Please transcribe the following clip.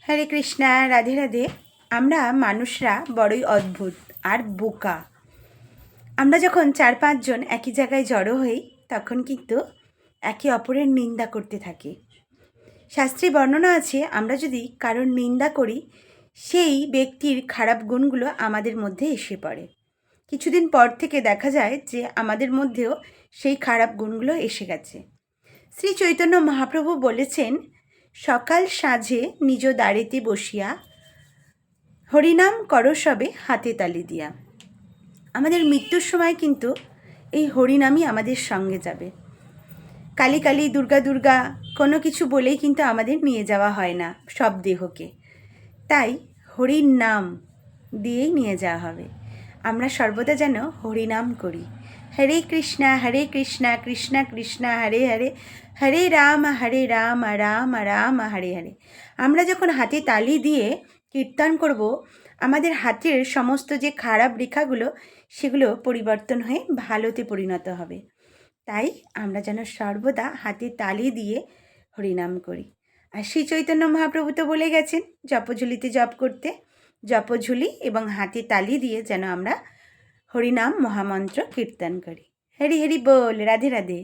হরে কৃষ্ণা, রাধে রাধে। আমরা মানুষরা বড়ই অদ্ভুত আর বোকা। আমরা যখন 4-5 জন একই জায়গায় জড়ো হই তখন কিন্তু একে অপরের নিন্দা করতে থাকি। শাস্ত্রে বর্ণনা আছে, আমরা যদি কারোর নিন্দা করি সেই ব্যক্তির খারাপ গুণগুলো আমাদের মধ্যে এসে পড়ে। কিছুদিন পর থেকে দেখা যায় যে আমাদের মধ্যেও সেই খারাপ গুণগুলো এসে গেছে। শ্রী চৈতন্য মহাপ্রভু বলেছেন, সকাল সাঁঝে নিজ দ্বারেতে বসিয়া হরিনাম করো সবে হাতে তালি দিয়া। আমাদের মৃত্যুর সময় কিন্তু এই হরিনামই আমাদের সঙ্গে যাবে। কালী কালী, দুর্গা দুর্গা কোনো কিছু বলেই কিন্তু আমাদের নিয়ে যাওয়া হয় না সব দেহকে। তাই হরির নাম দিয়েই নিয়ে যাওয়া হবে। আমরা সর্বদা যেন হরিনাম করি। হরে কৃষ্ণা কৃষ্ণ কৃষ্ণ হরে হরে, হরে রাম রাম রাম হরে হরে। আমরা যখন হাতে তালি দিয়ে কীর্তন করব, আমাদের হাতের সমস্ত যে খারাপ রেখাগুলো সেগুলো পরিবর্তন হয়ে ভালোতে পরিণত হবে। তাই আমরা যেন সর্বদা হাতে তালি দিয়ে হরিনাম করি। আর শ্রী চৈতন্য মহাপ্রভু তো বলে গেছেন জপঝুলিতে জপ করতে। জপঝুলি এবং হাতে তালি দিয়ে যেন আমরা হরিনাম মহামন্ত্র কীর্তন করি। হরি হরি বল, রাধে রাধে।